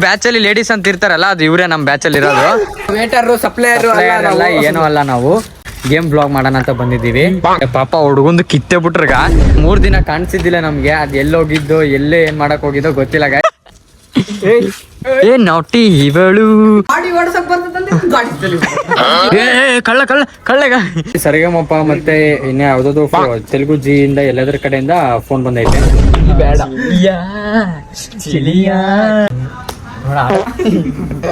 Batch ಅಲ್ಲಿ ladies ಅಂತ ಇರ್ತಾರಲ್ಲ, ಅದು ಇವರೇ ನಮ್ಮ ಬ್ಯಾಚ್ ಅಲ್ಲಿ ಇರೋದು. ವೇಟರ್ ಸಪ್ಲೈಯರ್ ಅಲ್ಲ, ಏನೂ ಅಲ್ಲ, ನಾವು ಗೇಮ್ ಬ್ಲಾಗ್ ಮಾಡೋಣ ಅಂತ ಬಂದಿದ್ದೀವಿ. ಪಾಪ ಹುಡುಗಂದು ಕಿತ್ತೆ ಬಿಟ್ರಗ 3 ದಿನ ಕಾಣಿಸಿದ್ದಿಲ್ಲ ನಮ್ಗೆ. ಅದ್ ಎಲ್ಲೋಗಿದ್ದು ಎಲ್ಲೇ ಏನ್ ಮಾಡಕ್ ಹೋಗಿದ್ದೋ ಗೊತ್ತಿಲ್ಲ. ಏನ್ ನಾಟಿ ಇವಳು ಕಳ್ಳ ಕಳ್ಳ ಕಳ್ಳಗ ಸರಿಗಮಪ್ಪ ಮತ್ತೆ ಇನ್ನ ಯಾವ್ದಾದ್ರು ತೆಲುಗು ಜಿ ಇಂದ ಎಲ್ಲದ್ರ ಕಡೆಯಿಂದ ಫೋನ್ ಬಂದೈತೆ. ಬೇಡ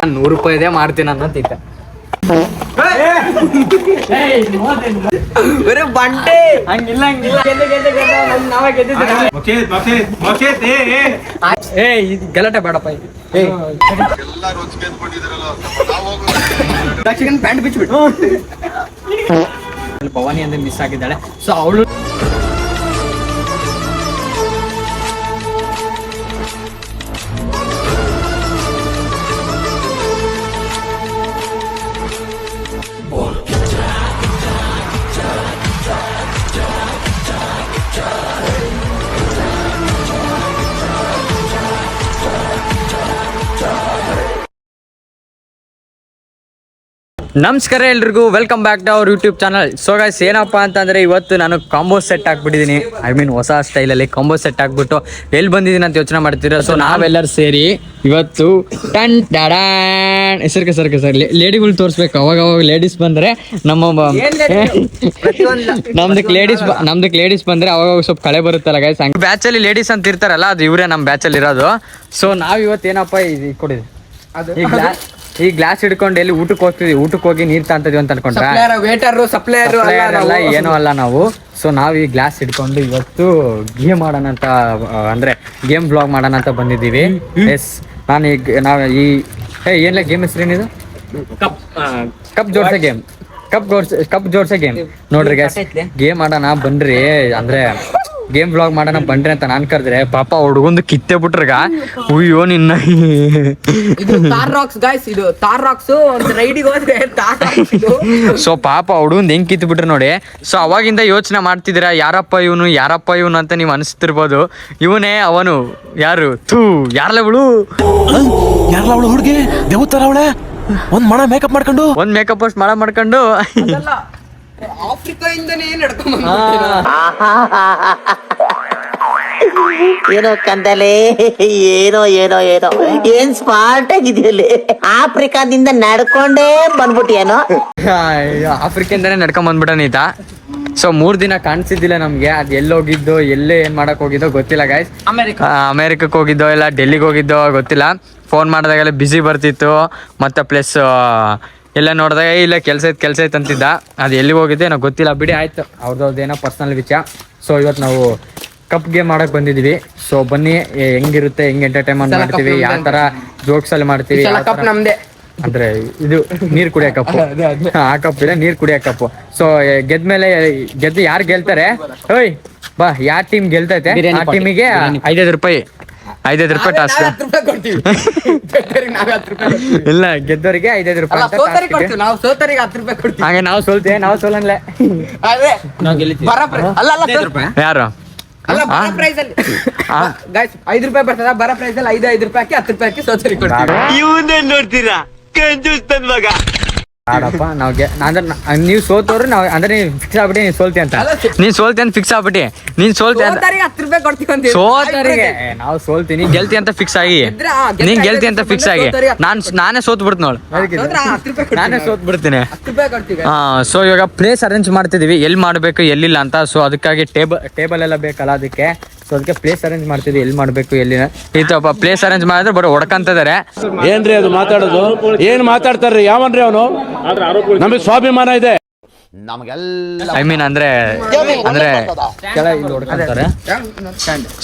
100 ರೂಪಾಯಿದೇ ಮಾಡ್ತೀನಿ ಅನ್ನೋದಿದ್ದ. ಬಂಟೆ ಹಂಗಿಲ್ಲ ನಾವೇ ಗಲಾಟೆ ಬೇಡಪ್ಪ. ಪ್ಯಾಂಟ್ ಬಿಚ್ಚಿಬಿಟ್ಟು ಭವಾನಿ ಅಂದ್ರೆ ಮಿಸ್ ಆಗಿದ್ದಾಳೆ. ಸೊ ಅವಳು ನಮಸ್ಕಾರ ಎಲ್ರಿಗೂ, welcome back to our YouTube channel. So guys, ಏನಪ್ಪ ಅಂತಂದರೆ ಇವತ್ತು ನಾನು ಕಾಂಬೋ ಸೆಟ್ ಹಾಕ್ಬಿಟ್ಟಿದ್ದೀನಿ. ಹೊಸ ಸ್ಟೈಲಲ್ಲಿ ಕಾಂಬೋ ಸೆಟ್ ಹಾಕ್ಬಿಟ್ಟು ಎಲ್ಲಿ ಬಂದಿದ್ದೀನಿ ಅಂತ ಯೋಚನೆ ಮಾಡ್ತೀರಾ. ಸೊ ನಾವೆಲ್ಲರೂ ಸೇರಿ ಇವತ್ತು ಟನ್ ಡ್ಯಾಡಾನ್ ಸರ್ಕ ಲೇಡಿಗಳು ತೋರಿಸ್ಬೇಕು. ಅವಾಗ ಲೇಡೀಸ್ ಬಂದರೆ ನಮ್ದಕ್ಕೆ ಲೇಡೀಸ್ ಬಂದರೆ ಅವಾಗ ಸ್ವಲ್ಪ ಕಳೆ ಬರುತ್ತಲ್ಲ ಗೈಸ್. ಹಂಗೆ ಬ್ಯಾಚಲ್ಲಿ ಲೇಡೀಸ್ ಅಂತ ಇರ್ತಾರಲ್ಲ, ಅದು ಇವರೇ ನಮ್ಮ ಬ್ಯಾಚಲ್ಲಿ ಇರೋದು. ಸೊ ನಾವು ಇವತ್ತು ಏನಪ್ಪ ಇದು ಕೊಡಿದ್ವಿ, ಈ ಗ್ಲಾಸ್ ಹಿಡ್ಕೊಂಡು ಎಲ್ಲಿ ಊಟಕ್ಕೆ ಹೋಗ್ತಿದ್ವಿ, ಊಟಕ್ಕೆ ಹೋಗಿ ನೀರ್ ತಾಂತಿದ್ವಿ ಅಂತ ಅನ್ಕೊಂಡ್ರೆ ಸಪ್ಲೈಯರ್ ಅಲ್ಲ, ಏನೂ ಅಲ್ಲ ನಾವು. ಸೊ ನಾವು ಈ ಗ್ಲಾಸ್ ಹಿಡ್ಕೊಂಡು ಇವತ್ತು ಗೇಮ್ ಮಾಡೋಣ ಅಂತ, ಅಂದ್ರೆ ಗೇಮ್ ಬ್ಲಾಗ್ ಮಾಡೋಣ ಅಂತ ಬಂದಿದ್ದೀವಿ. ಎಸ್, ನಾವು ಏನಿಲ್ಲ ಗೇಮ್ ಹೆಸರೇನಿದು, ಕಪ್ ಜೋಡ್ಸೆ ಗೇಮ್ ನೋಡ್ರಿ ಗ್ಯಾಸ್. ಗೇಮ್ ಆಡೋಣ ಬನ್ರಿ, ಅಂದ್ರೆ ಗೇಮ್ ಬ್ಲಾಗ್ ಮಾಡೋಣ ಬನ್ರಿ ಅಂತ ನಾನ್ ಕರೆದ್ರೆ ಪಾಪ ಹುಡುಗಂದು ಕಿತ್ತೆ ಬಿಟ್ರಗ. ಅಯ್ಯೋ ನಿನ್ನ ಸೊ ಪಾಪ ಹುಡುಗಂದು ಹೆಂಗ್ ಕಿತ್ತು ಬಿಟ್ರು ನೋಡಿ. ಸೊ ಅವಾಗಿಂದ ಯೋಚನೆ ಮಾಡ್ತಿದ್ದೀರಾ, ಯಾರಪ್ಪ ಇವನು ಅಂತ ನೀವು ಅನಿಸ್ತಿರ್ಬೋದು. ಇವನೇ ಅವನು. ಯಾರು ಯಾರಲ್ಲ ಹುಡುಗಿ ದೇವತರ ಅವಳೆ. ಒಂದ್ ಮೇಕಪ್ ಅಷ್ಟು ಮಾಡ್ಕೊಂಡು ಆಫ್ರಿಕಾಯಿಂದನೇ ನಡ್ಕೊಂಡ್ ಏನೋ ಕಂದಲೆ, ಏನೋ ಏನ್ ಸ್ಮಾರ್ಟ್ ಆಗಿದೆಯಲ್ಲಿ. ಆಫ್ರಿಕಾದಿಂದ ನಡ್ಕೊಂಡೇ ಬಂದ್ಬಿಟ್ಟಿಯೇನೋ. ಆಫ್ರಿಕಾದಿಂದನೇ ನಡ್ಕೊಂಡ್ ಬಂದ್ಬಿಟ್ಟನೀತ. ಸೊ 3 ದಿನ ಕಾಣಿಸಿದ್ದಿಲ್ಲ ನಮ್ಗೆ. ಅದ್ ಎಲ್ಲೋಗಿದ್ದೋ ಎಲ್ಲೇ ಏನ್ ಮಾಡಕ್ ಹೋಗಿದ್ದೋ ಗೊತ್ತಿಲ್ಲ ಗೈಸ್. ಅಮೆರಿಕಕ್ಕೆ ಹೋಗಿದ್ದೋ ಇಲ್ಲ ಡೆಲ್ಲಿಗೆ ಹೋಗಿದ್ದೋ ಗೊತ್ತಿಲ್ಲ. ಫೋನ್ ಮಾಡಿದಾಗೆಲ್ಲ ಬಿಸಿ ಬರ್ತಿತ್ತು. ಮತ್ತೆ ಪ್ಲಸ್ ಎಲ್ಲ ನೋಡಿದಾಗ ಇಲ್ಲ ಕೆಲ್ಸ ಐತೆ ಅಂತಿದ್ದ. ಅದು ಎಲ್ಲಿಗೆ ಹೋಗಿದ್ದೆ ಏನೋ ಗೊತ್ತಿಲ್ಲ, ಬಿಡಿ ಆಯ್ತು, ಅವ್ರದ್ದೇನೋ ಪರ್ಸನಲ್ ವಿಷಯ. ಸೊ ಇವತ್ತು ನಾವು ಕಪ್ ಗೇಮ್ ಮಾಡಕ್ ಬಂದಿದ್ವಿ. ಸೊ ಬನ್ನಿ, ಹೆಂಗಿರುತ್ತೆ, ಹೆಂಗ್ ಎಂಟರ್ಟೈನ್ಮೆಂಟ್ ಮಾಡ್ತೀವಿ, ಯಾವ ತರ ಜೋಕ್ಸ್ ಅಲ್ಲಿ ಮಾಡ್ತೀವಿ. ನಮ್ದೆ ಅಂದ್ರೆ ಇದು ನೀರ್ ಕುಡಿಯೋ ಕಪ್ಪು, ಆ ಕಪ್ ಇದೆ ನೀರ್ ಕುಡಿಯೋ ಕಪ್ಪು. ಸೊ ಗೆದ್ದು ಯಾರು ಗೆಲ್ತಾರೆ, ಓಯ್ ಬಾ, ಯಾವ ಟೀಮ್ ಗೆಲ್ತೈತೆ ಆ ಟೀಮಿಗೆ 5,000 ರೂಪಾಯಿ ಟಾಸ್ಕ್. ಇಲ್ಲ, ಗೆದ್ದವರಿಗೆ 5,000 ರೂಪಾಯಿ. ಹಾಗೆ ನಾವು ಸೋಲ್ತೇವೆ, ನಾವು ಸೋಲನ್ಲೆ. ಯಾರು 5 ರೂಪಾಯಿ ಬರ್ತದ ಬರ ಪ್ರೈಸ್ ಅಲ್ಲಿ 5 ರೂಪಾಯಿ 10 ರೂಪಾಯಿ ಸೋತರಿ ಕೊಡ್ತೀವಿ. ಇವನ್ನೇನ್ ನೋಡ್ತೀರಾ, ಕಂಜೂಸ್ ತನ್ ಮಗ. ಆಡಪ್ಪ, ನೀವು ಸೋತವ್ರು ನಾವು ಅಂದ್ರೆ ಫಿಕ್ಸ್ ಆಗ್ಬಿಟ್ಟು ನೀನ್ ಸೋಲ್ತಿ ಅಂತ. ನೀನ್ ಸೋಲ್ತಿ ಅಂತ ಫಿಕ್ಸ್ ಆಗ್ಬಿಟ್ಟಿ. ನೀನ್ ಸೋಲ್ತಿ ಅಂತ 10 ರೂಪಾಯಿ ಕೊಡ್ತೀವಿ. ಸೋತರಿಗೆ ನಾವು ಸೋಲ್ತೀನಿ, ಗೆಲ್ತಿ ಅಂತ ಫಿಕ್ಸ್ ಆಗಿ, ನೀನ್ ಗೆಲ್ತಿ ಅಂತ ಫಿಕ್ಸ್ ಆಗಿ ನಾನೇ ಸೋತ್ ಬಿಡ್ತೀನಿ ನೋಡು. ನಾನೇ ಸೋತ್ ಬಿಡ್ತೀನಿ. ಸೊ ಇವಾಗ ಪ್ಲೇಸ್ ಅರೇಂಜ್ ಮಾಡ್ತಿದೀವಿ, ಎಲ್ಲಿ ಮಾಡ್ಬೇಕು ಎಲ್ಲಿಲ್ಲ ಅಂತ. ಸೊ ಅದಕ್ಕಾಗಿ ಟೇಬಲ್ ಎಲ್ಲ ಬೇಕಲ್ಲ ಅದಕ್ಕೆ. ಸೊ ಅದಕ್ಕೆ ಪ್ಲೇಸ್ ಅರೇಂಜ್ ಮಾಡ್ತಿದ್ವಿ, ಎಲ್ಲಿ ಮಾಡ್ಬೇಕು ಎಲ್ಲಿ. ಈತಪ್ಪ ಪ್ಲೇಸ್ ಅರೇಂಜ್ ಮಾಡಿದ್ರೆ ಬರೋ ಹೊಡ್ಕಂತಿದ್ದಾರೆ. ಏನ್ರಿ ಅದು ಮಾತಾಡೋದು, ಏನ್ ಮಾತಾಡ್ತಾರ್ರಿ, ಯಾವನ್ರಿ ಅವನು? ನಮಗೆ ಸ್ವಾಭಿಮಾನ ಇದೆ. ಐ ಮೀನ್ ಅಂದ್ರೆ ಹೊಡ್ಕೊಂತಾರೆ.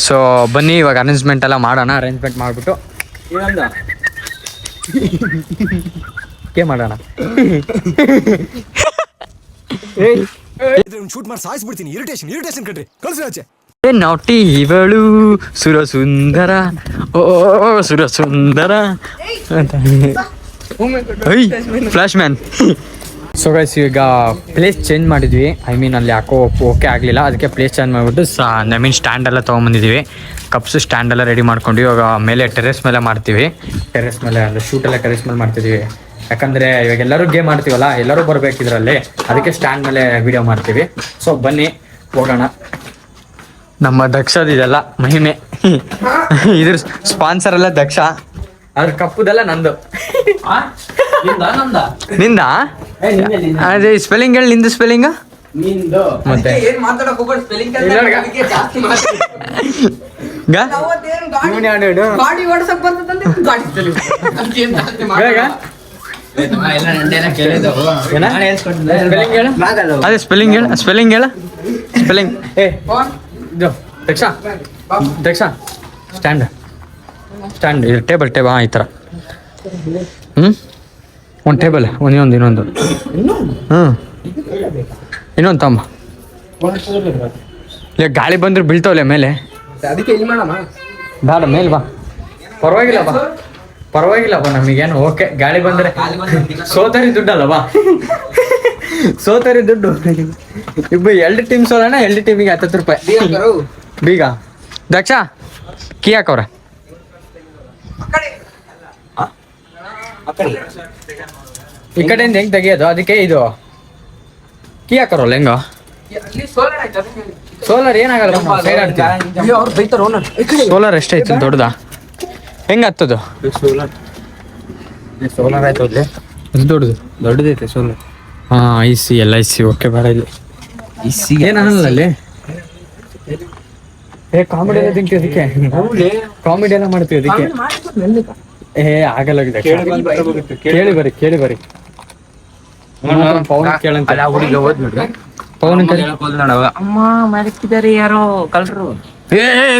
ಸೊ ಬನ್ನಿ ಇವಾಗ ಅರೇಂಜ್ಮೆಂಟ್ ಎಲ್ಲ ಮಾಡೋಣ. ಅರೇಂಜ್ಮೆಂಟ್ ಮಾಡ್ಬಿಟ್ಟು ಮಾಡೋಣ. ಶೂಟ್ ಮಾಡಿ ಸಾಯಿಸ್ಬಿಡ್ತೀನಿ. ಇರಿಟೇಷನ್ ಕಣ್ರಿ, ಕಳ್ಸಿ ಆಚೆ. ನಾಟಿ ಇವಳು ಸುರಸುಂದರ, ಓ ಸುರಸುಂದರ ಅಂತ ಫ್ಲಾಶ್ ಮ್ಯಾನ್. ಸೊ ಗೈಸ್ ಈಗ ಪ್ಲೇಸ್ ಚೇಂಜ್ ಮಾಡಿದ್ವಿ. ಐ ಮೀನ್ ಅಲ್ಲಿ ಯಾಕೋ ಓಕೆ ಆಗಲಿಲ್ಲ, ಅದಕ್ಕೆ ಪ್ಲೇಸ್ ಚೇಂಜ್ ಮಾಡಿಬಿಟ್ಟು ಐ ಮೀನ್ ಸ್ಟ್ಯಾಂಡ್ ಎಲ್ಲ ತೊಗೊಂಬಂದಿದ್ದೀವಿ. ಕಪ್ಸ್ ಸ್ಟ್ಯಾಂಡ್ ಎಲ್ಲ ರೆಡಿ ಮಾಡ್ಕೊಂಡು ಇವಾಗ ಮೇಲೆ ಟೆರೆಸ್ ಮೇಲೆ ಮಾಡ್ತೀವಿ. ಟೆರೆಸ್ ಮೇಲೆ ಅಂದರೆ ಶೂಟ್ ಎಲ್ಲ ಟೆರೆಸ್ ಮೇಲೆ ಮಾಡ್ತಿದ್ದೀವಿ. ಯಾಕಂದರೆ ಇವಾಗ ಎಲ್ಲರೂ ಗೇಮ್ ಆಡ್ತೀವಲ್ಲ, ಎಲ್ಲರೂ ಬರಬೇಕಿದ್ರಲ್ಲಿ, ಅದಕ್ಕೆ ಸ್ಟ್ಯಾಂಡ್ ಮೇಲೆ ವಿಡಿಯೋ ಮಾಡ್ತೀವಿ. ಸೊ ಬನ್ನಿ ಹೋಗೋಣ. ನಮ್ಮ ದಕ್ಷದ ಇದೆಲ್ಲ ಮಹಿಮೆ. ಇದ್ರ ಸ್ಪಾನ್ಸರ್ ಎಲ್ಲ ದಕ್ಷ, ಅದ್ರ ಕಪ್ಪುದೆಲ್ಲ ನಂದು. ನಿಂದ ಅದೇ ಸ್ಪೆಲ್ಲಿಂಗ್ ಹೇಳಿ, ನಿಂದು ಸ್ಪೆಲ್ಲಿಂಗ್ ಮತ್ತೆ ಏನ್ ಮಾತಾಡಕ್ ಹೋಗ್ಬೇಡ, spelling ಜಾಸ್ತಿ ಗಾಡಿ ಓಡಿಸಕ್ ಬರ್ತದಂತೆ ಗಾಡಿ ಅದೇ ಸ್ಪೆಲ್ಲಿಂಗ್ ಹೇಳ, ಸ್ಪೆಲ್ಲಿಂಗ್ ಹೇಳ, ಸ್ಪೆಲ್ಲಿಂಗ್. ದಕ್ಷ ದಕ್ಷ ಸ್ಟ್ಯಾಂಡ್ ಸ್ಟ್ಯಾಂಡ್ ಇದು ಟೇಬಲ್ ಹಾಂ ಈ ಥರ. ಒಂದು ಟೇಬಲ್ ಇನ್ನೊಂದು ಇನ್ನೊಂದು ತಮ್ಮ. ಇಲ್ಲ ಗಾಳಿ ಬಂದ್ರೆ ಬೀಳ್ತಾವಲ್ಲ ಮೇಲೆ, ಅದಕ್ಕೆ ಇಲ್ಲಿ ಮಾಡಮ್ಮ. ಬೇಡ ಮೇಲೆ ಬಾ, ಪರವಾಗಿಲ್ಲ ಬಾ, ಪರವಾಗಿಲ್ಲ ಬಾ, ನಮಗೇನು ಓಕೆ. ಗಾಳಿ ಬಂದರೆ ಸೋತರಿ ದುಡ್ಡಲ್ಲ ಬಾ, ಸೋತರಿ ದುಡ್ಡು. ಎರಡು ಟೀಮ್ ಸೋಲೋಣ, ಎರಡು ಟೀಮಿಗೆ 10 ರೂಪಾಯಿ ಬೀಗ. ದಕ್ಷ ಕೀ ಹಾಕವ್ರ ಈ ಕಡೆಯಿಂದ ಹೆಂಗ್ ತೆಗಿಯೋದು, ಅದಕ್ಕೆ ಇದು ಕೀ ಹಾಕೋರಲ್ಲ ಹೆಂಗ. ಸೋಲಾರ್ ಏನಾಗಲ್ಲ, ಸೈಡ್ ಆಡ್ತೀವಿ. ಅವ್ರು ಬೈತಾರ ಸೋಲಾರ್ ಎಷ್ಟೈತಿ ದೊಡ್ಡದ, ಹೆಂಗ ಹತ್ತದು ಸೋಲಾರ್ ಆಯ್ತು ಅಲ್ಲಿ ದೊಡ್ಡದೈತೆ ಸೋಲಾರ್. ಹಾ IC LIC ಓಕೆ ಬೇಡ ಇಲ್ಲಿ ಏನು ಅನ್ನಲ್ಲ ಅಲ್ಲಿ. ಕಾಮಿಡಿ ಎಲ್ಲ ತಿಂತೀವಿ ಅದಕ್ಕೆ, ಕಾಮಿಡಿ ಎಲ್ಲ ಮಾಡ್ತೀವಿ ಅದಕ್ಕೆ. ಆಗಲ್ಲ ಕೇಳಿ ಬರಿ ಪವನ್ ಕೇಳಂತ. ಪವನ್ ಅಮ್ಮ ಮರಕ್ಕಿದ್ದಾರೆ ಯಾರೋ ಕಳ್ರು.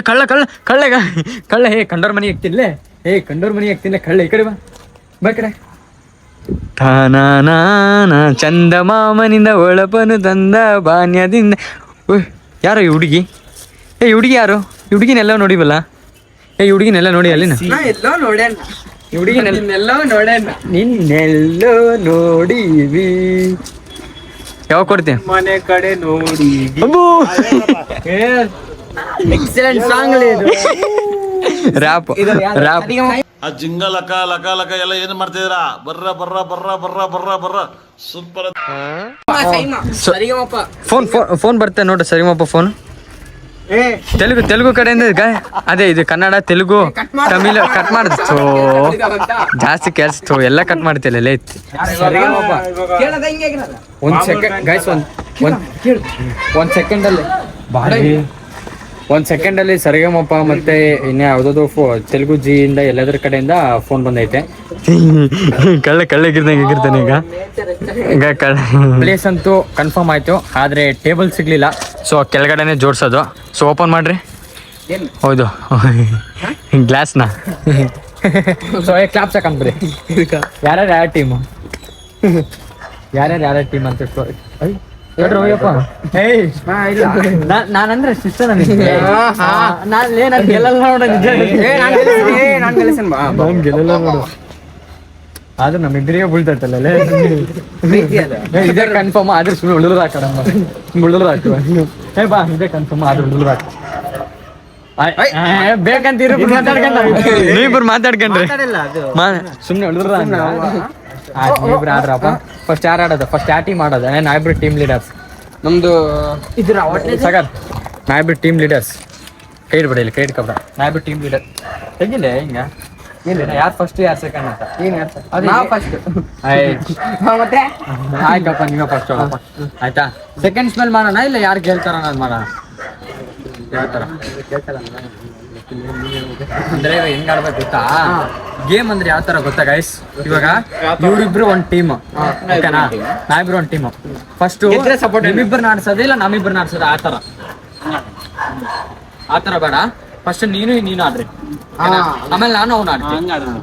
ಕಳ್ಳ ಕಂಡೋರ್ ಮನಿ ಹಾಕ್ತಿನ್ಲೆ, ಕಂಡೋರ್ ಮನಿ ಹಾಕ್ತಿನ್ಲೆ ಕಳ್ಳ. ಈ ಕಡೆ ಬಾ ಕಡೆ. ಚಂದ ಮಾಮನಿಂದ ಒಳಪನು ತಂದ ಬಾನ್ಯದಿಂದ. ಯಾರೋ ಈ ಹುಡುಗಿ, ಈ ಹುಡುಗಿ ಯಾರು? ಈ ಹುಡುಗಿನೆಲ್ಲ ನೋಡಿವಲ್ಲ, ಈ ಹುಡುಗಿನೆಲ್ಲ ನೋಡಿ ಅಲ್ಲಿನ. ಎಲ್ಲೋ ನೋಡ್ಯಾನ ಈ ಹುಡುಗಿನೆಲ್ಲ ನೋಡ್ಯಾನ, ನಿನ್ನೆಲ್ಲೋ ನೋಡಿವಿ. ಯಾವಾಗ ಕೊಡ್ತೀನಿ ಮನೆ ಕಡೆ ನೋಡಿ. ಎಕ್ಸಲೆಂಟ್ ಸಾಂಗ್ ರ್ಯಾಪ್ ಆ ಜಿಂಗ ಲಕ ಲಕ ಲಕ ಎಲ್ಲ ಏನ್ ಮಾಡ್ತಿದ್ದೀರಾ? ಬರ್ರ ಬರ್ರ ಬರ್ರ ಬರ್ರ ಬರ್ರ ಬರ್ರ ಸೂಪರ್. ಫೋನ್ ಬರ್ತೇ ನೋಡ್ರಿ, ಸರಿಮಪ್ಪ ಫೋನ್. ತೆಲುಗು ಕಡೆಯಿಂದ ಅದೇ ಇದು ಕನ್ನಡ ತೆಲುಗು ತಮಿಳು ಕಟ್ ಮಾಡಿಸ್ತು, ಜಾಸ್ತಿ ಕೆಲ್ಸತ್ತು ಎಲ್ಲ ಕಟ್ ಮಾಡ್ತಿಲ್ಲ. ಒಂದ್ ಸೆಕೆಂಡ್ ಗೈಸ್, ಒಂದ್ ಸೆಕೆಂಡಲ್ಲಿ ಸರಿಗಮಪ್ಪ ಮತ್ತೆ ಇನ್ನ ಯಾವ್ದಾದ್ರು ತೆಲುಗು ಜಿ ಇಂದ ಎಲ್ಲದ್ರ ಕಡೆಯಿಂದ ಫೋನ್ ಬಂದೈತೆ. ಕಳ್ಳಿಗಿರ್ತಾನೆ ಈಗ ಪ್ಲೇಸ್ ಅಂತೂ ಕನ್ಫರ್ಮ್ ಆಯ್ತು, ಆದ್ರೆ ಟೇಬಲ್ ಸಿಗ್ಲಿಲ್ಲ. ಸೊ ಕೆಳಗಡೆನೆ ಜೋಡ್ಸೋದು. ಸೊ ಓಪನ್ ಮಾಡ್ರಿ. ಹೌದು ಗ್ಲಾಸ್ನ. So claps ಹಾಕೊಂಡ್ರಿ. ಯಾರ್ಯಾರು ಟೀಮು ಟೀಮ್ ಅಂತ ಹೋಗ್ಯಪ್ಪ. ನಾನಂದ್ರೆ ಇಷ್ಟ ನೋಡು. ಆದ್ರೆ ನಮ್ಮಿಬ್ಬರಿಗೆ ಬೀಳ್ತೈತಲ್ಲ ಇದೇ ಕನ್ಫರ್ಮ್. ಆದ್ರೆ ಸುಮ್ಮನೆ ಉಳಿದ್ರು ಹಾಕಡಮ್ಮ, ಉಳಿದ್ರು ಹಾಕುವ. ಬಾ ಇದೇ ಕನ್ಫರ್ಮ್, ಆದ್ರೆ ಉಳಿದ್ರು ಹಾಕ ಬೇಕಂತ ನೀವಿಬ್ರು ಮಾತಾಡ್ಕೊಂಡ್ರಿ ಸುಮ್ನೆ ಉಳಿದ್ರ. ನೀವಿಬ್ರು ಆಡ್ರಪ್ಪ. ಫಸ್ಟ್ ಯಾರು ಆಡೋದು? ಫಸ್ಟ್ ಯಾವ ಟೀಮ್ ಆಡೋದು? ನಾವಿಬ್ರು ಟೀಮ್ ಲೀಡರ್ಸ್. ನಮ್ದು ಇದ್ರ ಸಗರ್ ನಾವಿಬ್ರು ಟೀಮ್ ಲೀಡರ್ಸ್. ಕೈ ಇಡ್ಬೇಡ ಇಲ್ಲಿ, ಕೈ ಇಡ್ಕೊಬ್ರ. ನಾವಿಬ್ರು ಟೀಮ್ ಲೀಡರ್. ತೆಗಿಲ್ಲ ಹಿಂಗ ಯಾರು ಫಸ್ಟ್ ಯಾರು ಸೆಕೆಂಡ್ ಅಂತ. ಮತ್ತೆ ಆಯ್ತಪ್ಪ, ನೀವೇ ಫಸ್ಟ್ ಆಯ್ತಾ? ಸೆಕೆಂಡ್ಸ್ ಮೇಲೆ ಮಾಡೋಣ, ಇಲ್ಲ ಯಾರು ಗೆಲ್ತಾರ ಅನ್ನೋದು ಮಾಡೋಣ. ಹೇಳ್ತಾರ ಅಂದ್ರೆ ಹೆಂಗ್ ಆಡ್ಬೇಕು ಗೊತ್ತಾ? ಗೇಮ್ ಅಂದ್ರೆ ಯಾವ ತರ ಗೊತ್ತಾ ಗೈಸ್? ಇವಾಗ ಇವ್ರಿಬ್ರು ಒಂದ್ ಟೀಮ್, ಓಕೆನಾ? ನಾವಿಬ್ರು ಒಂದ್ ಟೀಮ್. ಫಸ್ಟ್ ನಿಮ್ಮಿಬ್ರು ನಾಡ್ಸೋದು, ಇಲ್ಲ ನಮ್ಮಿಬ್ರು ನಾಡ್ಸೋದು, ಆತರ ಬೇಡ. ಫಸ್ಟ್ ನೀನು ಆಡ್ರಿ, ಆಮೇಲೆ ನಾನು ಅವ್ನು ಆಡ್ತೀನಿ.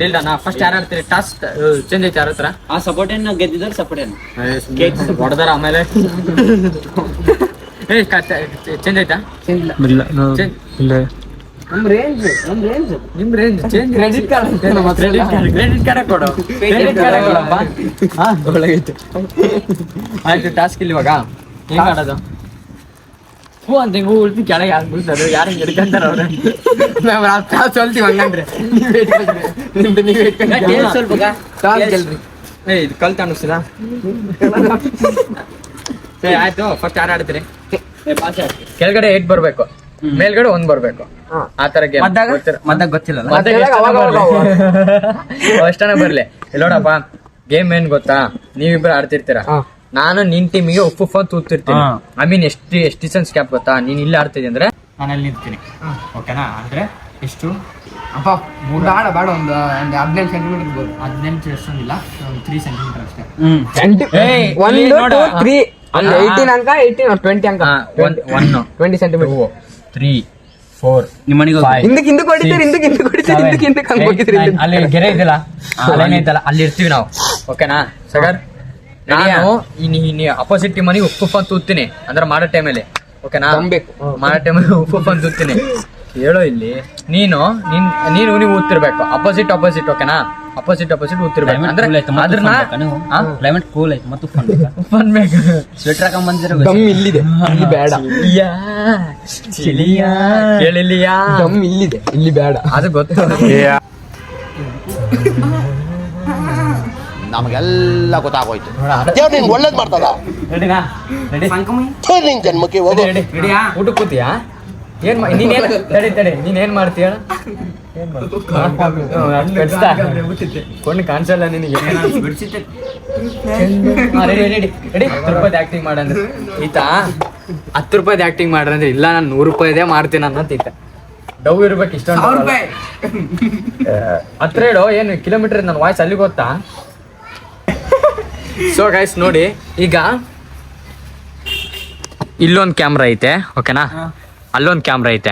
ಇಲ್ಲ ನಾ ಫಸ್ಟ್ ಯಾರು ಆಡ್ತೀರಿ? ಟಾಸ್ಕ್ ಚೇಂಜ್ ಐತೆ ಯಾರ ಹತ್ರ? ಸಪೋರ್ಟ್ ಗೆದ್ದಿದ್ದಾರೆ, ಸಪೋರ್ಟ್ ಹೊಡೆದಾರ. ಆಮೇಲೆ ಚೇಂಜ್ ಆಯ್ತಾ? ಇಲ್ಲ ನಿಮ್ range change credit card credit card ಕೊಡು ಕ್ರೆಡಿಟ್ ಕಾರ್ಡ್ ಕೊಡಪ್ಪ ಒಳಗೈತೆ ಆಯ್ತು ಟಾಸ್ಕ್ ಇಲ್ಲಿ ಇವಾಗ ಹೆಂಗ್ ಆಡೋದು ಹೂ ಅಂತ ಹೂ ಉಳ್ತಿ ಕೆಳಗೆ ಯಾರು ಬೀಳ್ತದೆ ಯಾರು ಹಿಡ್ಕೊಂತಾರ ಅವ್ರೆ ಸೋಲ್ತೀವಿ ಹಂಗಂದ್ರೆ ಇದು ಕಲ್ತ ಅನಿಸ್ತಿಲ್ಲ ಸರಿ ಆಯ್ತು ಫಸ್ಟ್ ಯಾರು ಆಡ್ತೀರಿ ಕೆಳಗಡೆ 8 ಬರ್ಬೇಕು ಮೇಲ್ಗಡೆ 1 ಬರ್ಬೇಕು ಆ ತರ ಗೇಮ್ ಮದ್ದಾಗ ಗೊತ್ತಿಲ್ಲ ಅಷ್ಟನ ಬರ್ಲಿ ನೋಡಪ್ಪ ಗೇಮ್ ಏನ್ ಗೊತ್ತಾ ನೀವಿಬ್ರು ಆಡ್ತಿರ್ತೀರ ನಾನು ನಿನ್ ಟೀಮಿಗೆ ಉಪ್ಪು ತೂತಿರ್ತೀನಿ ಐ ಮೀನ್ ಎಷ್ಟು ಡಿಸ್ಟೆನ್ಸ್ ಕ್ಯಾಪ್ ಗೊತ್ತಾ ನೀನ್ ಇಲ್ಲಿ ಆಡ್ತಿದ್ದೆ ಅಂದ್ರೆ ನಾನು ಅಲ್ಲಿ ನಿಂತೀನಿ ಓಕೆನಾ ಅಂದ್ರೆ ಎಷ್ಟು ಅಪ್ಪ ಬೇಡ ಬೇಡ ಒಂದು 15 ಸೆಂಟಿಮೀಟರ್ ಇರ್ಬೋದು 18 ಎಷ್ಟೊಂದಿಲ್ಲ ಒಂದು 3 ಸೆಂಟಿಮೀಟರ್ ಅಷ್ಟೇ 1 2 3 18 ಅಂಕ 20 ಅಂಕ 20 ಸೆಂಟಿಮೀಟರ್ 3 4 ನಿಮ್ಮ ಮನೆಗೆ ಹಿಂದಕ್ಕೆ ಹೊಡಿತೀರಿ ಅಲ್ಲಿ ಗೆರೆ ಇದೆಯಲ್ಲ ಅಲ್ಲೇನೇ ಐತಲ್ಲ ಅಲ್ಲಿ ಇರ್ತೀವಿ ನಾವು ಓಕೆನಾ ಸಗರ್ ನಾನು ಅಪೋಸಿಟ್ ಟೀಮ್ ಮನೆಗೆ ಉಪ್ಪು ತೂತೀನಿ ಅಂದ್ರೆ ಮಾಡೋ ಟೈಮಲ್ಲಿ ಓಕೆನಾ ಮಾಡೋ ಟೈಮಲ್ಲಿ ಉಪ್ಪು ತೂತೀನಿ ಹೇಳೋ ಇಲ್ಲಿ ನೀನು ನೀವು ಊದ್ತಿರ್ಬೇಕು ಅಪೋಸಿಟ್ ಓಕೆನಾ ಅಪೋಸಿಟ್ ಊದ್ತಿರ್ಬೇಕು ಅಂದ್ರೆ ಅದ್ರನ್ನ ಕ್ಲೈಮೇಟ್ ಕೂಲ್ ಐತೆ ಮತ್ತು ಫನ್ ಬೇಕು ಸ್ವೆಟರ್ ಹಾಕೊಂಡ್ ಬಂದಿರೋ ದಮ್ ಇಲ್ಲಿದೆ ಇಲ್ಲಿ ಬೇಡ ಚಿಲಿಯಾ ಕೇಳಿಲಿಯಾ ದಮ್ ಇಲ್ಲಿದೆ ಇಲ್ಲಿ ಬೇಡ ಅದು ಗೊತ್ತು ನಮಗೆಲ್ಲ ಗೊತ್ತಾಗೋಯ್ತು ದೇವ್ರು ನಿನ್ಗೆ ಒಳ್ಳೇದ್ ಮಾಡ್ತದ ರೆಡಿನಾ ರೆಡಿ ನಿನ್ ಜನ್ಮಕ್ಕೆ ಹೋಗು ಊಟ ಕೂತಿಯಾ ಏನ್ ತಡಿ ನೀನ್ ಮಾಡ್ತೀಯ ಕೊಂಡು ಕಾಣಿಸಲ್ಲ ನಿನಗೆ ರೆಡಿ 10 ರೂಪಾಯಿ ಆಕ್ಟಿಂಗ್ ಮಾಡಂದ್ರೆ ಈತ 10 ರೂಪಾಯಿ ಆಕ್ಟಿಂಗ್ ಮಾಡ್ರಂದ್ರೆ ಇಲ್ಲ ನಾನು 100 ರೂಪಾಯಿದೇ ಮಾಡ್ತೀನಿ ಅನ್ನೋದು ಈತ ಡವ್ ಇರ್ಬೇಕು ಇಷ್ಟೊಂದು ಹತ್ರ ಹೇಳು ಏನು ಕಿಲೋಮೀಟರ್ ನನ್ನ ವಾಯ್ಸ್ ಅಲ್ಲಿ ಗೊತ್ತಾ ಸೊ ಗೈಸ್ ನೋಡಿ ಈಗ ಇಲ್ಲೊಂದು ಕ್ಯಾಮ್ರಾ ಐತೆ ಓಕೆನಾ ಅಲ್ಲೊಂದು ಕ್ಯಾಮ್ರಾ ಐತೆ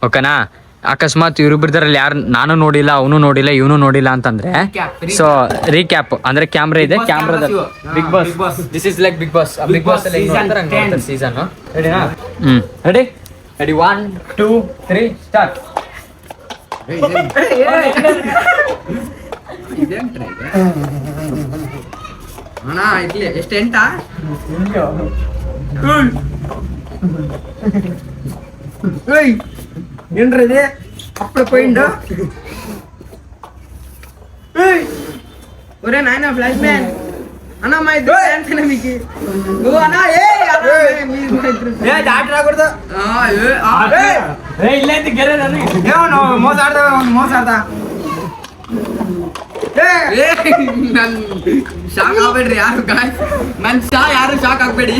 ಓಕೆನಾ ಅಕಸ್ಮಾತ್ ಇವ್ರಿಬ್ರದ್ರಲ್ಲಿ ಯಾರು ನಾನು ನೋಡಿಲ್ಲ ಅವನು ನೋಡಿಲ್ಲ ಇವನು ನೋಡಿಲ್ಲ ಅಂತಂದ್ರೆ ಸೊ ರೀಕ್ಯಾಪ್ ಅಂದ್ರೆ ಕ್ಯಾಮ್ರಾ ಇದೆ ಕ್ಯಾಮ್ರಾದಲ್ಲಿ Bigg Boss this is like Bigg Boss ಅಲ್ಲಿ ಸೀಸನ್ ರೆಡಿನಾ ರೆಡಿ 1 2 3 ಸ್ಟಾರ್ಟ್ ಅಣ್ಣ ಇಡ್ಲಿ ಎಷ್ಟು ಎಂಟಾ ಏನ್ರಿ ಅಪ್ಪಳ ಪಾಯಿಂಟ್ ಒರೇ ನಾಯನ ಫ್ಲಾಶ್ ಮ್ಯಾನ್ ಅಣ್ಣ ಮಾಯ್ತು ಅಂತ ನಮಗೆ ಓ ಅಣ್ಣ ಡಾಕ್ಟರ್ ಆಗ್ಬಿಡ್ದು ಮೋಸ ಆಡ್ದ ನನ್ ಶಾಕ್ ಆಗ್ಬೇಡ್ರಿ ಯಾರು ನನ್ ಯಾರು ಶಾಕ್ ಆಗ್ಬೇಡಿ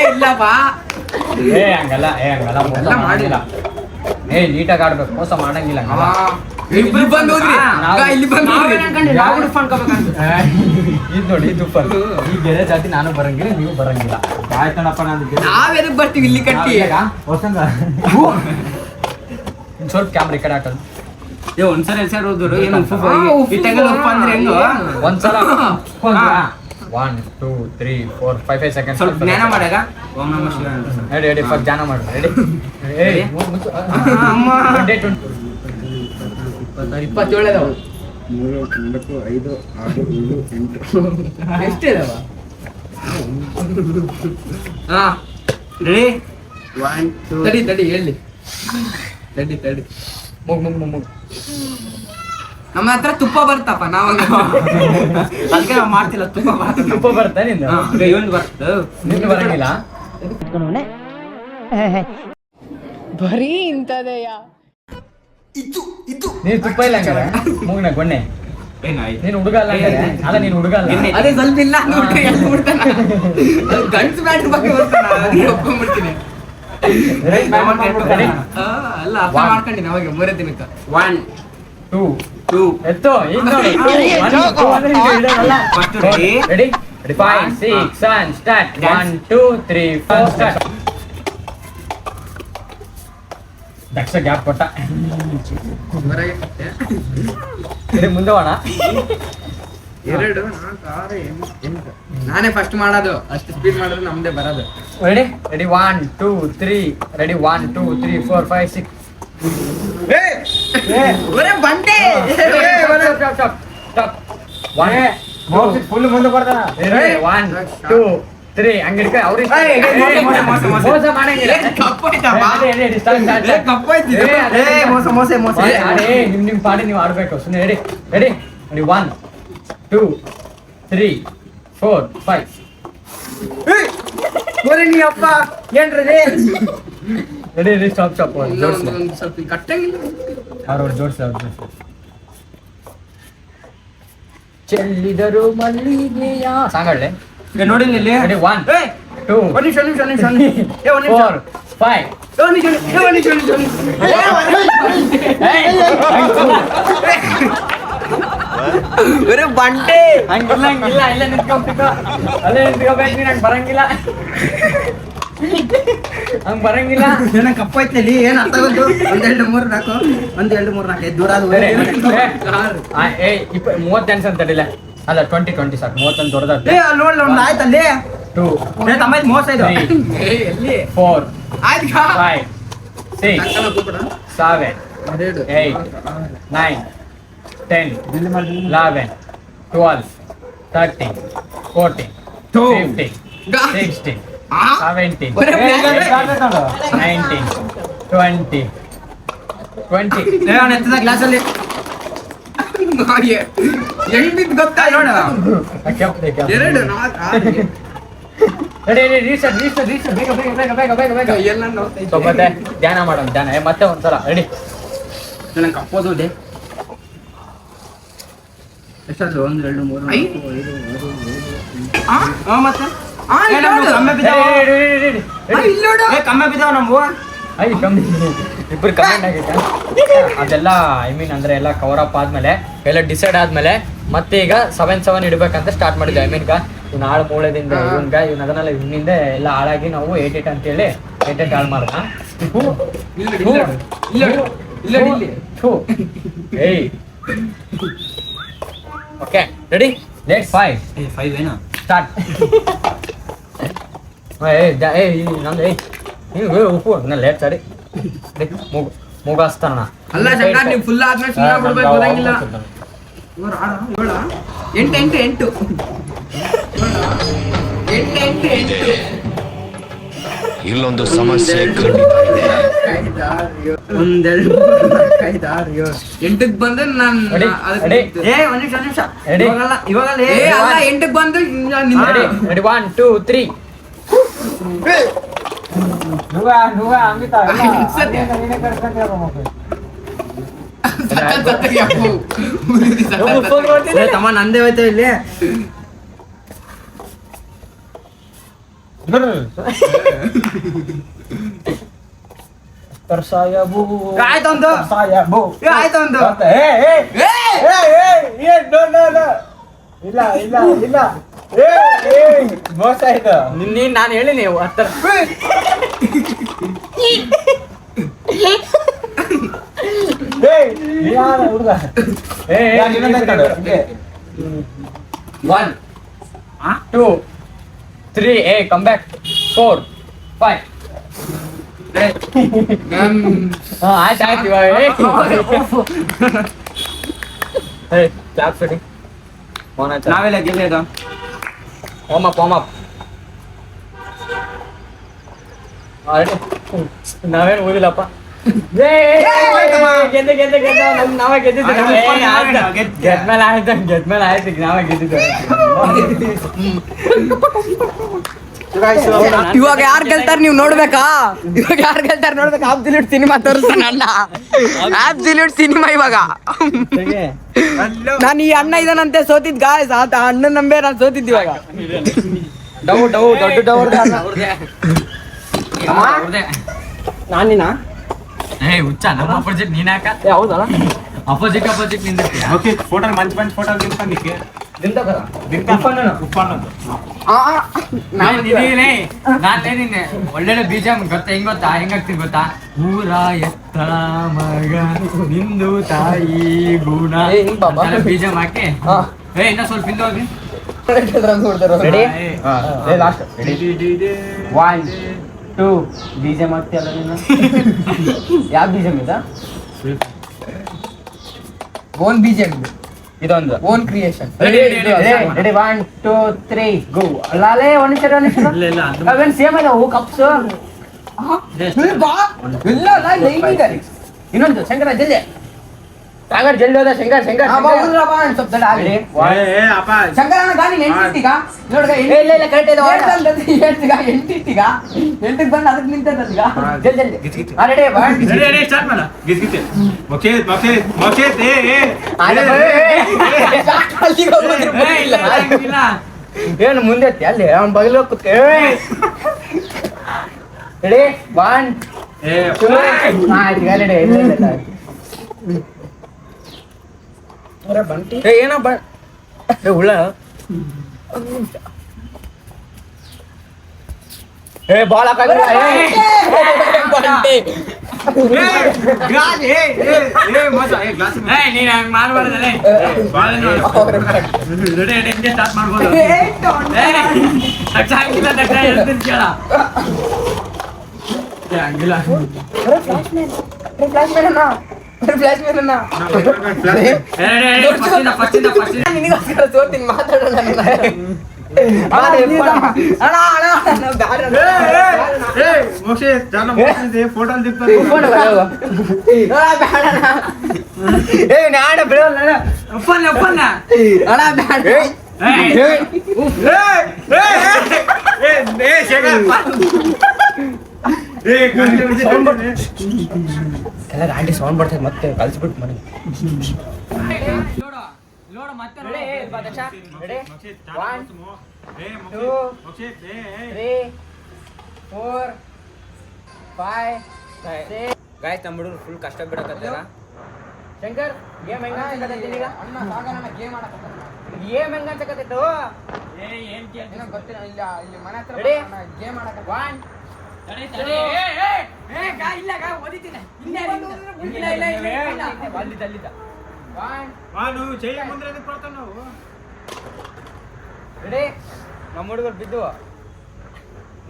ಇಲ್ಲಪ್ಪ ಹಂಗಲ್ಲ ಮಾಡಿಲ್ಲ ನೀಟಾಗಿ ಆಡ್ಬೇಕು ಮೋಸ ಮಾಡಂಗಿಲ್ಲ ಇಬ್ರು ಬಂದ್ ಹೋದ್ರಿ ಇಲ್ಲಿ ಬಂದ್ ಇದು ನೋಡಿ ಇದು ಈ ಬೇರೆ ಜಾತಿ ನಾನು ಬರಂಗಿಲ್ಲ ನೀವು ಬರಂಗಿಲ್ಲ ಆಯ್ತಣಪ್ಪ ನಾವೆದಕ್ ಬರ್ತೀವಿ ಇಲ್ಲಿ ಕಟ್ಟಿ ಸ್ವಲ್ಪ ಕ್ಯಾಮ್ರಾ ಈ ಕಡೆ ಹಾಕೋದು ಒಂದ್ಸಲ ಹೋದ್ರು ಏನು ಅಂದ್ರೆ ಹೆಂಗು ಒಂದ್ಸಲ 1 2 3 4 5 ಸೆಕೆಂಡ್ ಸ್ವಲ್ಪ ಜ್ಞಾನ ಮಾಡಾಗ ಓಂ ನಮಃ ಶಿವಾಯ ರೆಡಿ ಫಸ್ಟ್ ಜ್ಞಾನ ಮಾಡಿ ರೆಡಿ 27 ಅದಾವ 3 4 5 6 7 8 ಎಷ್ಟು ಇದಾವ ಹಾ ರೆಡಿ 1 2 ತಡಿ ಹೇಳಿ ತಡಿ ಮುಗ್ ನಮ್ಮ ಹತ್ರ ತುಪ್ಪ ಬರ್ತಪ್ಪ ನಾವಾಗ ಅದಕ್ಕೆ ನಾವು ಮಾಡ್ತಿಲ್ಲ ತುಪ್ಪ ಬರ್ತಾ ನಿಂದ ಇವನ್ ಬರ್ತ ನಿಮ್ಗೆ ಬರಂಗಿಲ್ಲ ಬರೀ ಇಂತದೆಯ ನೀನ್ ತುಪ್ಪ ಇಲ್ಲ ಹಂಗಾರೆ ಮೂಗ್ನ ಗೊಣ್ಣೆ ನೀನ್ ಹುಡುಗ ಅಲ್ಲ ಅಲ್ಲ ನೀನ್ ಹುಡುಗ ಅಲ್ಲ ಅದೇ ಸ್ವಲ್ಪ ಇಲ್ಲ ಗಂಟ್ಸ್ ಬ್ಯಾಟ್ರಿ ಬಗ್ಗೆ ಬರ್ತಾನ ಒಪ್ಕೊಂಡ್ಬಿಡ್ತೀನಿ ಅಲ್ಲ ಅರ್ಥ ಮಾಡ್ಕೊಂಡಿನಿ ಅವಾಗ 3 ದಿನಕ್ಕೆ 1 2 ಎತ್ತು ಈಗ ನೋಡಿ ರೆಡಿ 5 6 7 ಸ್ಟಾರ್ಟ್ 1 2 3 4 ಸ್ಟಾರ್ಟ್ ದಕ್ಷ ಗ್ಯಾಪ್ ಕೊಟ್ಟ. ಇದು ಮುಂದೆ ಹೋಣ. 2 4 6 8. ನಾನೇ ಫಸ್ಟ್ ಮಾಡೋದು, ಅಷ್ಟು ಸ್ಪೀಡ್ ಮಾಡಿದ್ರೆ ನಮ್ದೇ ಬರೋದು. Ready ready 1 2 3 ready 1 2 3 4 5 6. ಬಂಡೆ ಫುಲ್ ಮುಂದೆ ಬರ್ತಾನ. 1 2 3 ಹಂಗಿಡ್ಕ ಅವ್ರಿಗೆ ಮೋಸ ಮಾಡಂಗಿಲ್ಲ. ನಿಮ್ ಪಾಡಿ ನೀವು ಆಡ್ಬೇಕು. ಸುಮ್ಮನೆ ರೆಡಿ ರೆಡಿ ರೆಡಿ 1 2 3 4 5. ನೀಪ್ಪ ಏನ್ರಿ ರೆಡಿ ರೆಡಿ ಸ್ಟಾಪ್ ಸ್ಟಾಪ್ ಜೋಡ್ಸ್ಲ ಸ್ವಲ್ಪ ಕಟ್ಟಂಗಿಲ್ಲ. ಅವ್ರು ಜೋಡ್ಸ್ಲ ಚೆಲ್ಲಿದರು ಮಲ್ಲಿಗೆಯ ಸಾಂಗ್ ಹೇಳಿ ನೋಡಿ ಇಲ್ಲಿ ರೆಡಿ 1 2 ಒಂದ್ ನಿಮಿಷ 4 5. ಬಂಡೆ ಹಂಗಿಲ್ಲ ಹಂಗಿಲ್ಲ ಇಲ್ಲ ನಿಂತ್ಕೊಂಡ್ಬಿಟ್ಟು ಅಲ್ಲೇ ನಿಂತ್ಕೋಬೇಕು. ನಂಗೆ ಬರಂಗಿಲ್ಲ ಹಂಗ್ ಬರಂಗಿಲ್ಲ. ನನಗೆ ಕಪ್ಪೈತ್ಲಿ ಏನ್ ಅರ್ಥ ಬಂತು? 1 2 3 4 1 2 3 4 ದೂರ 30 ಅಂತ ತಡಿಲ್ಲ. ಅಲ್ಲ 20 20 ಸಾಕು. 30 ದೊಡ್ಡದ ನೋಡ್ಲ ಒಂದು ಆಯ್ತಲ್ಲಿ 2 ತಮ್ಮ ಮೋಸ ಇದು 3 ಎಲ್ಲಿ 4 ಆಯ್ತು 5 6 7 8 9 10 11 12 13 14 15 16 17 19 20 20. ಎತ್ತದ ಗ್ಲಾಸಲ್ಲಿ ಹೆಂಗ್ ಬಿದ್ದು ಗೊತ್ತಾ ನೋಡ 2 4 ಮತ್ತೆ ಧ್ಯಾನ ಮಾಡೋಣ. ಧ್ಯಾನ ಮತ್ತೆ ಒಂದ್ಸಲ ರೆಡಿ. ನನಗೆ ಕಪ್ಪೋದು ಎಷ್ಟಾದ್ರು 1 2 3 ಮತ್ತೆ ಕಮ್ಮಿ ಬಿದ್ದಾವ ನಮ್ವು. ಇಬ್ರು ಕಮೆಂಟ್ ಆಗೈತೆ. ಅದೆಲ್ಲ ಐ ಮೀನ್ ಅಂದ್ರೆ ಎಲ್ಲ ಕವರ್ ಅಪ್ ಆದ್ಮೇಲೆ ಎಲ್ಲ ಡಿಸೈಡ್ ಆದ್ಮೇಲೆ ಮತ್ತೆ ಈಗ 7 ಇಡ್ಬೇಕಂತ ಸ್ಟಾರ್ಟ್ ಮಾಡಿದ್ವಿ. ಐ ಮೀನ್ ಇವ್ನ ಹಾಳು ಮೂಳೆದಿಂದ ಇವ್ನ ಅದನ್ನೆಲ್ಲ ಇವನಿಂದ ಎಲ್ಲ ಹಾಳಾಗಿ ನಾವು 8 ಅಂತೇಳಿ 8 ಹಾಳು ಮಾಡೋಣ. ಓಕೆ ರೆಡಿ ಲೆಟ್ಸ್ 5 ಏನೋ ಸ್ಟಾರ್ಟ್. ನಂದು ಉಪ್ಪು ನಾನು ಲೇಟ್ ಸರಿ ಮೂಗಾಸ್ತಾನ. ಅಲ್ಲ ಶಂಕರ್ ನೀವು ಫುಲ್ ಆದ್ಮೇಲೆ ಸುಮ್ಮನೆ ಬಿಡ್ಬೇಕು ಗೊತ್ತಾಗಿಲ್ಲ. 8 8 8 ಇಲ್ಲೊಂದು ಸಮಸ್ಯೆ ಖಂಡಿತ ಇದೆ. 1 2 3 4 5 6 7 8ಕ್ಕೆ ಬಂದ್ರೆ ನಾನು ಒಂದ್ ನಿಮಿಷ ಇವಾಗಲ್ಲ ಅಲ್ಲ 8ಕ್ಕೆ ಬಂದು ರೆಡಿ 1 2 3. ತಮ್ಮ ನಂದೇ ಹೋಯ್ತು ಇಲ್ಲಿ. ಆಯ್ತೊಂದು ಆಯ್ತೊಂದು ಇಲ್ಲ ಇಲ್ಲ ಇಲ್ಲ ಮೋಸ ಆಯ್ತು. ನೀನ್ ನಾನು ಹೇಳಿನಿ ಹತ್ತರ ಹುಡುಗ 1 2 3 ಕಮ್ ಬ್ಯಾಕ್ 4 5. ಆಯ್ತು ಆಯ್ತು ಇವಾಗ ಕ್ಲಾಪ್ ಸೆಟ್ಟಿಂಗ್ ನಾವೆಲ್ಲ ಗೆಲ್ಲೋದು. ವಾರ್ಮ್ ಅಪ್ ನಾವೇನು ಓದಿಲ್ಲಪ್ಪ. ನಾವೇ ಗೆದ್ಮೇಲೆ ಆಯ್ತು ನಾವೇ ಗೆದ್ದಿದ್ದು. ಇವಾಗ ಯಾರು ಗೆಲ್ತಾರ ನೀವು ನೋಡ್ಬೇಕಾ? ಇವಾಗ ಯಾರು ಗೆಲ್ತಾರ ನೋಡ್ಬೇಕಾ? ಅಬ್ಸಲ್ಯೂಟ್ ಸಿನಿಮಾ ತೋರಿಸ್ತಾನ ಅಣ್ಣ. ಅಬ್ಸಲ್ಯೂಟ್ ಸಿನಿಮಾ ಇವಾಗ. ನಾನು ಈ ಅಣ್ಣ ಇದನಂತೆ ಸೋತಿದ್ ಗಾಯ್ಸ್. ಆತ ಅಣ್ಣ ನಂಬೆ ನಾನು ಸೋತಿದ್ದು ಇವಾಗ. ದೊಡ್ಡ ನಾನಿನ ಹುಚ್ಚ ನಮ್ಮ ಅಪೋಸಿಟ್ ನೀನ್ ಯಾಕ ಹೌದಲ್ಲ ಅಪೋಸಿಟ್ ನಿಂದಿರ್ತೀಯ. ಫೋಟೋ ಮಂಚ್ ಫೋಟೋ ನಾನೇನಿನ್ನೆ ಒಳ್ಳೆ ಬೀಜ ಗೊತ್ತಾ ಹೆಂಗ್ ಗೊತ್ತಾ ಹೆಂಗಾಗ್ತೀನಿ ಗೊತ್ತಾ? ಊರ ಮಗ ನಿಂದು ತಾಯಿ ಗುಣ ಬೀಜ ಹಾಕಿ ಇನ್ನ ಸ್ವಲ್ಪ ಹಿಂದೆ ಹೋಗಿ ಒನ್ ಟೂ ಬೀಜ ಮಾಡ್ತೀಯಲ್ಲ ನೀನು ಯಾವ ಬೀಜ ಇದ ಓನ್ ಬೀಜ ಇದೊಂದು ಓನ್ ಕ್ರಿಯೇಷನ್. ರೆಡಿ 1 2 3 ಗೋ ಲಾಲೆ ಒಂದು ಅವೇನ್ ಸೇಮ್ ಅದ ಹೂ ಕಪ್ಸ್ ಇಲ್ಲ ಇದ್ದಾರೆ. ಇನ್ನೊಂದು ಶಂಕರ ಜಲ್ದಿ ಸಾಗರ್ ಜಲ್ದಿ ಹೋದ ಶಂಕರ್ ಶಂಕರನ ಗಾಡಿ ಎಂಟಿಗ ನೋಡ್ಗ ಇಲ್ಲ ಕರೆಕ್ಟ್ ಇದೆ ಎಂಟಿಗ ಎಂಟಿಗೆ ಬಂದು ಅದಕ್ಕೆ ನಿಂತದೀಗ ಜಲ್ದಿ ರೆಡಿ ಸ್ಟಾರ್ಟ್ ಮಾಡ ಏನು ಮುಂದೆ ಅಲ್ಲಿ ಅವ್ನ ಬಗಲು ಕೂತ್ಕ ರೆಡಿ 1 2 ಬಂಟಿ ಏನೋ ಉಳ್ಳ ಬಾಳ ನೀನ್ ಹಂಗ ಮಾಡ್ಬಾರ್ದಲ್ಲ ಸ್ಟಾರ್ಟ್ ಮಾಡ್ಬೋದು ಹಂಗಿಲ್ಲ ನಿನಗೋಸ್ಕರ ತೋರ್ತೀನಿ ಮಾತಾಡೋಣ ಆಂಟಿ ಸೌಂಡ್ ಬರ್ತದೆ ಮತ್ತೆ ಕಲ್ಸ್ಬಿಟ್ಟು ಮನೆ ಗಾಯ್ಸ್ ನಮ್ಮ ಹುಡುಗರು ಫುಲ್ ಕಷ್ಟ ಬಿಡಕತ್ತಾರ. ಶಂಕರ್ ಗೇಮ್ ಹೆಂಗ ಗೇಮ್ ಹೆಂಗ ಅನ್ಸಕತ್ತಿತ್ತು ಗೊತ್ತಿಲ್ಲ ಇಲ್ಲಿ ಮನೆ ಹತ್ರ Ready? ಗೇಮ್ ಆಡಕ 1 ರೆಡಿ ನಮ್ಮ ಹುಡುಗರು ಬಿದ್ದು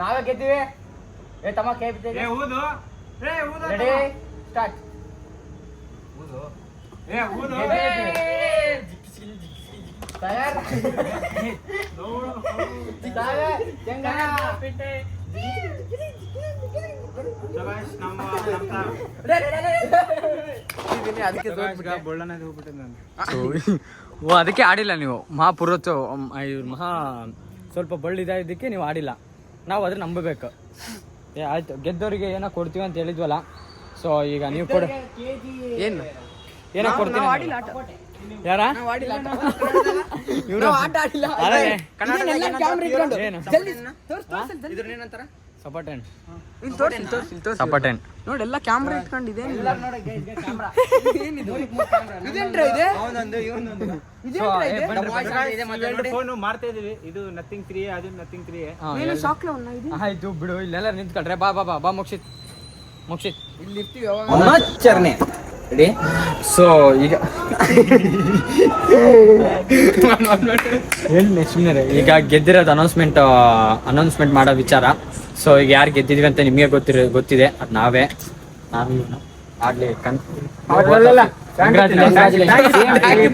ನಾವೇ ಗೆದ್ದೀವಿ. ತಮ್ಮ ಕೈ ಬಿದ್ದೆ ರೆಡಿ ಸ್ಟಾರ್ಟ್ ತಯಾರ್ ಅದಕ್ಕೆ ಆಡಿಲ್ಲ ನೀವು ಮಹಾಪುರೋತ್ಸವ ಮಹಾ ಸ್ವಲ್ಪ ಬಳ್ಳಿದ್ದಕ್ಕೆ ನೀವು ಆಡಿಲ್ಲ. ನಾವು ಅದ್ರ ನಂಬಬೇಕು. ಆಯ್ತು ಗೆದ್ದವರಿಗೆ ಏನೋ ಕೊಡ್ತೀವಿ ಅಂತ ಹೇಳಿದ್ವಲ್ಲ. ಸೊ ಈಗ ನೀವು ಕೊಡ ಏನೋ ಕೊಡ್ತೀವಿ ಯಾರ ಸಪಟೆನ್ ನೋಡಿ ಎಲ್ಲ ಕ್ಯಾಮ್ರಾ ಇಟ್ಕೊಂಡಿದೆ. ಮಾಡ್ತಾ ಇದೀವಿ. ಇದು ನಥಿಂಗ್ 3 ಅದು ನಥಿಂಗ್ 3 ಆಯ್ತು ಬಿಡು. ಇಲ್ಲೆಲ್ಲ ನಿಂತ್ಕೊಳ್ರೆ ಬಾ ಬಾ ಬಾ ಬಾ ಮುಕ್ಷಿತ್ ಇಲ್ಲಿ ಇರ್ತೀವಿ ಆಚರಣೆ ರೆಡಿ. ಸೊ ಈಗ ಈಗ ಗೆದ್ದಿರೋದು ಅನೌನ್ಸ್ಮೆಂಟ್ ಮಾಡೋ ವಿಚಾರ. ಸೊ ಈಗ ಯಾರು ಗೆದ್ದಿದ್ವಿ ಅಂತ ನಿಮಗೆ ಗೊತ್ತಿದೆ. ಅದು ನಾವೇ. ಆಗ್ಲಿ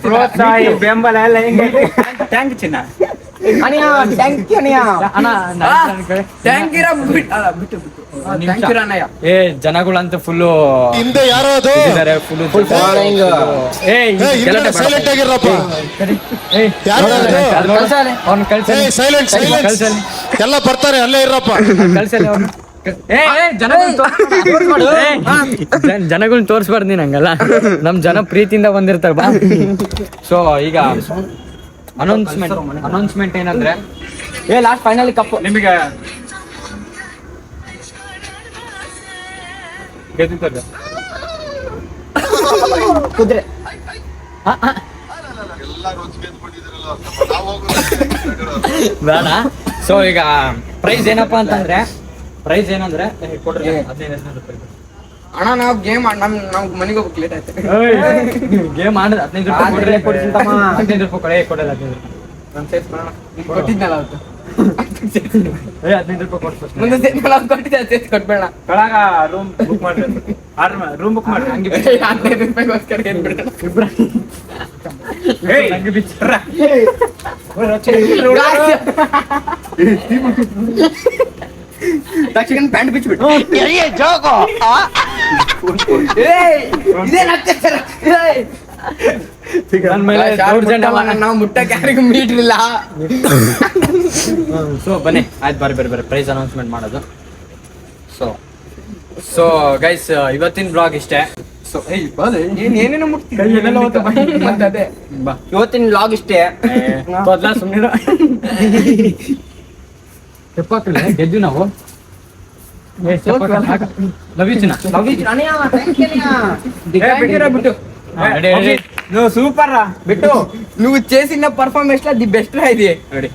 ಪ್ರೋತ್ಸಾಹ ಬೆಂಬಲ ಎಲ್ಲ ಹೆಂಗೆ ಥ್ಯಾಂಕ್ ಚಿನ್ನ ಏ ಜನಗಳಂತೂ ಫುಲ್ಲು ಹಿಂದೆ ಯಾರೋ ಅದು ಎಲ್ಲ ಬರ್ತಾರೆ, ಅಲ್ಲೇ ಇರಪ್ಪ. ಜನಗಳನ್ನ ತೋರ್ಸ್ಬಾರ್ದು ನೀನ್ ಹಂಗಲ್ಲ. ನಮ್ ಜನ ಪ್ರೀತಿಯಿಂದ ಬಂದಿರ್ತಾರೆ ಬಾ. ಸೊ ಈಗ ಅನೌನ್ಸ್ಮೆಂಟ್ ಏನಂದ್ರೆ ಲಾಸ್ಟ್ ಫೈನಲ್ ಕಪ್ ನಿಮಗೆ ಕುದ್ರೆ ಬೇಡ. ಸೊ ಈಗ ಪ್ರೈಸ್ ಏನಪ್ಪಾ ಅಂತಂದ್ರೆ ಕೊಡ್ರಿ 15,000 ರೂಪಾಯಿ. ಅಣ್ಣ ನಾವು ಗೇಮ್ ನಾವು ಮನೆಗೆ ಹೋಗ್ಬೇಕು ಲೇಟ್ ಆಯ್ತು. ಗೇಮ್ ಆಡಿದ್ರೆ 15 ರೂಪಾಯಿ ಕೊಡ್ರಿ. 15 ರೂಪಾಯಿ ಕೊಡೋದು 15 ರೂಪಾಯಿ. ನಾನು ಸೇರ್ಸ್ಕೊಳ್ಳೋಣ. ಕೊಟ್ಟಿದ್ನಲ್ಲ ಅವತ್ತು. 15 ರೂಪಾಯಿ ಕೊಡ್ತು. ಮುಂದೆ ಸೇರ್ಸ್ಕೊಳ್ಳೋ ಕೊಟ್ಟಿದ್ದೆ, ಅದು ಸೇರ್ಸಿ ಕೊಟ್ಬೇಡ. ಕೆಳಗ ರೂಮ್ ಬುಕ್ ಮಾಡ್ರಿ, ರೂಮ್ ಬುಕ್ ಮಾಡ್ರಿ. ಹಂಗೆ 15 ರೂಪಾಯಿಗೋಸ್ಕರ ಏನ್ ಬಿಡೋಣ. ಹಂಗೆ ಬಿಚ್ಚಿರ. ತಕ್ಷಣ ಪ್ಯಾಂಟ್ ಬಿಚ್ಚಿಬಿಟ್ಟು ಇದೇನ್ ಅತ್ಯಾಚಾರ? ನನ್ ಮೇಲೆ ದೌರ್ಜನ್ಯ ನಾವು ಮುಟ್ಟಕ್ಕೆ ಯಾರಿಗೂ ಮೀಟ್ರಿಲ್ಲ. ಸೊ ಬನ್ನಿ ಆಯ್ತು, ಬರ್ರಿ ಪ್ರೈಸ್ ಅನೌನ್ಸ್ಮೆಂಟ್ ಮಾಡೋದು. ಸೊ ಗೈಸ್ ಇವತ್ತಿನ ಬ್ಲಾಗ್ ಇಷ್ಟೇ. ಸೊ ಏನೇನೋ ಮುಟ್ತೀನಿ ಮತ್ತೆ ಅದೇ ಬಾ ಇವತ್ತಿನ ಲಾಗ್ ಇಷ್ಟೇ. ಮೊದ್ಲ ಸುಮ್ಮನೆ ತೆಪ್ಪಾಕಲ್ಲ ಗೆದ್ದು ನಾವು ಬಿಟ್ಟು ಸೂಪರ್ ಬಿಟ್ಟು నువ్వు చేసిన పర్ఫార్మెన్స్ ది బెస్ట్ ఇది. ರೆಡಿ.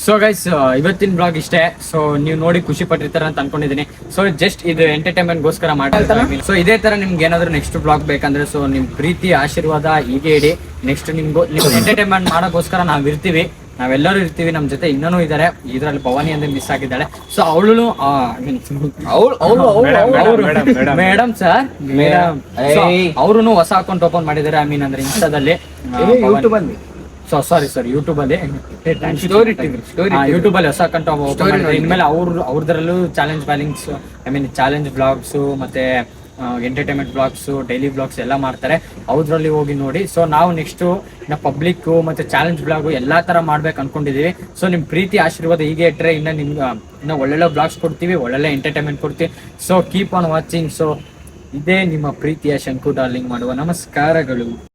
ಸೊ ಗೈಸ್ ಇವತ್ತಿನ ಬ್ಲಾಗ್ ಇಷ್ಟೇ. ಸೊ ನೀವು ನೋಡಿ ಖುಷಿ ಪಟ್ಟಿರ್ತಾರ ಅಂತ ಅನ್ಕೊಂಡಿದ್ದೀನಿ. ಸೊ ಜಸ್ಟ್ ಇದು ಎಂಟರ್ಟೈನ್ಮೆಂಟ್ ಗೋಸ್ಕರ ಮಾಡ್ತಾರೆ. ಸೊ ಇದೇ ತರ ನಿಮ್ಗೆ ಏನಾದ್ರು ನೆಕ್ಸ್ಟ್ ಬ್ಲಾಗ್ ಬೇಕಂದ್ರೆ ಸೊ ನಿಮ್ ಪ್ರೀತಿ ಆಶೀರ್ವಾದ ಹೀಗೆ ಇಡಿ. ನೆಕ್ಸ್ಟ್ ನಿಮ್ ಎಂಟರ್ಟೈನ್ಮೆಂಟ್ ಮಾಡೋಕ್ಕೋಸ್ಕರ ನಾವಿರ್ತೀವಿ, ನಾವೆಲ್ಲರೂ ಇರ್ತೀವಿ. ನಮ್ ಜೊತೆ ಇನ್ನೂ ಇದಾರೆ. ಇದ್ರಲ್ಲಿ ಭವಾನಿ ಅಂದ್ರೆ ಮಿಸ್ ಆಗಿದ್ದಾಳೆ. ಸೊ ಅವಳು ಮೇಡಮ್ ಸರ್ ಅವ್ರು ಹೊಸ ಅಕೌಂಟ್ ಓಪನ್ ಮಾಡಿದ್ದಾರೆ. ಐ ಮೀನ್ ಅಂದ್ರೆ ಇನ್ಸ್ಟಾದಲ್ಲಿ, ಸೊ ಸಾರಿ ಯೂಟ್ಯೂಬ್ ಅಲ್ಲಿ ಯೂಟ್ಯೂಬ್ ಅಲ್ಲಿ ಹೊಸ ಅಕೌಂಟ್ ಓಪನ್ ಮಾಡಿದ್ದಾರೆ. ಇನ್ಮೇಲೆ ಅವ್ರದ್ರಲ್ಲೂ ಚಾಲೆಂಜ್ ಬ್ಯಾಲಿಂಗ್ಸ್, ಐ ಮೀನ್ ಚಾಲೆಂಜ್ ಬ್ಲಾಗ್ಸ್ ಮತ್ತೆ ಎಂಟರ್ಟೈನ್ಮೆಂಟ್ ಬ್ಲಾಗ್ಸ್, ಡೈಲಿ ಬ್ಲಾಗ್ಸ್ ಎಲ್ಲ ಮಾಡ್ತಾರೆ. ಅವ್ರಲ್ಲಿ ಹೋಗಿ ನೋಡಿ. ಸೊ ನಾವು ನೆಕ್ಸ್ಟ್ ಪಬ್ಲಿಕ್ ಮತ್ತೆ ಚಾಲೆಂಜ್ ಬ್ಲಾಗ್ ಎಲ್ಲಾ ತರ ಮಾಡ್ಬೇಕು ಅನ್ಕೊಂಡಿದೀವಿ. ಸೊ ನಿಮ್ ಪ್ರೀತಿ ಆಶೀರ್ವಾದ ಹೀಗೆ ಇಟ್ರೆ ಇನ್ನ ಒಳ್ಳೊಳ್ಳೆ ಬ್ಲಾಗ್ಸ್ ಕೊಡ್ತೀವಿ, ಒಳ್ಳೊಳ್ಳೆ ಎಂಟರ್ಟೈನ್ಮೆಂಟ್ ಕೊಡ್ತೀವಿ. So keep on watching. So ಇದೇ ನಿಮ್ಮ ಪ್ರೀತಿಯ ಶಂಕು ಡಾರ್ಲಿಂಗ್ ಮಾಡುವ ನಮಸ್ಕಾರಗಳು.